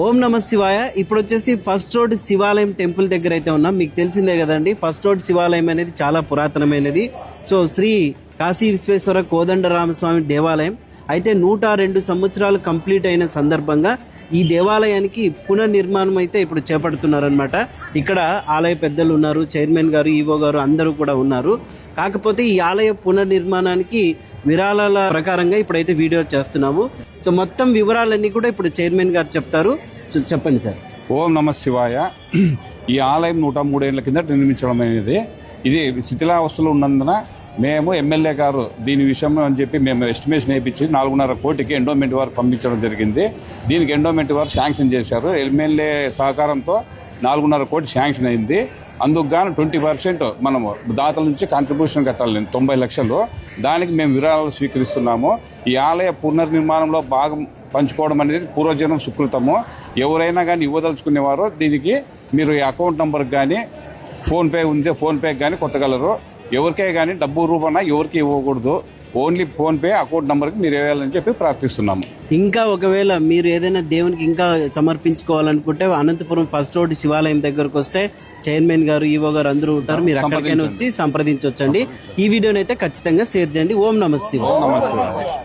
ఓం నమ శివాయ. ఇప్పుడు వచ్చేసి ఫస్ట్ రోడ్ శివాలయం టెంపుల్ దగ్గర అయితే ఉన్నాం. మీకు తెలిసిందే కదండి, ఫస్ట్ రోడ్ శివాలయం అనేది చాలా పురాతనమైనది. సో శ్రీ కాశీ విశ్వేశ్వర కోదండరామస్వామి దేవాలయం అయితే 102 సంవత్సరాలు కంప్లీట్ అయిన సందర్భంగా ఈ దేవాలయానికి పునర్నిర్మాణం అయితే ఇప్పుడు చేపడుతున్నారనమాట. ఇక్కడ ఆలయ పెద్దలు ఉన్నారు, చైర్మన్ గారు, ఈవో గారు అందరూ కూడా ఉన్నారు. కాకపోతే ఈ ఆలయ పునర్నిర్మాణానికి విరాళాల ప్రకారంగా ఇప్పుడైతే వీడియో చేస్తున్నాము. సో మొత్తం వివరాలన్నీ కూడా ఇప్పుడు చైర్మన్ గారు చెప్తారు. సో చెప్పండి సార్. ఓం నమ శివాయ. ఈ ఆలయం 103 ఏళ్ల కింద నిర్మించడం అనేది ఇది శిథిలావస్థలో ఉన్నందున మేము ఎమ్మెల్యే గారు దీని విషయం అని చెప్పి మేము ఎస్టిమేషన్ వేయించి 4.5 కోటికి ఎండోమెంట్ వారు పంపించడం జరిగింది. దీనికి ఎండోమెంట్ వారు శాంక్షన్ చేశారు. ఎమ్మెల్యే సహకారంతో 4.5 కోటి శాంక్షన్ అయింది. అందుకు గాను 20% మనము దాతల నుంచి కాంట్రిబ్యూషన్ కట్టాలి, 90 లక్షలు. దానికి మేము విరాళాలు స్వీకరిస్తున్నాము. ఈ ఆలయ పునర్నిర్మాణంలో భాగం పంచుకోవడం అనేది పూర్వజనం సుకృతము. ఎవరైనా కానీ ఇవ్వదలుచుకునేవారు దీనికి మీరు ఈ అకౌంట్ నంబర్కి కానీ ఫోన్పే ఉంది, ఫోన్పేకి కానీ కొట్టగలరు. ఎవరికే కానీ డబ్బు రూపాన ఎవరికి ఇవ్వకూడదు. ఓన్లీ ఫోన్పే అకౌంట్ నంబర్కి మీరు వేయాలని చెప్పి ప్రార్థిస్తున్నాము. ఇంకా ఒకవేళ మీరు ఏదైనా దేవునికి ఇంకా సమర్పించుకోవాలనుకుంటే అనంతపురం ఫస్ట్ రోడ్ శివాలయం దగ్గరకు వస్తే చైర్మన్ గారు, ఈవో గారు అందరూ ఉంటారు. మీరు అక్కడికైనా వచ్చి సంప్రదించవచ్చండి. ఈ వీడియోని అయితే ఖచ్చితంగా షేర్ చేయండి. ఓం నమ శివాయ.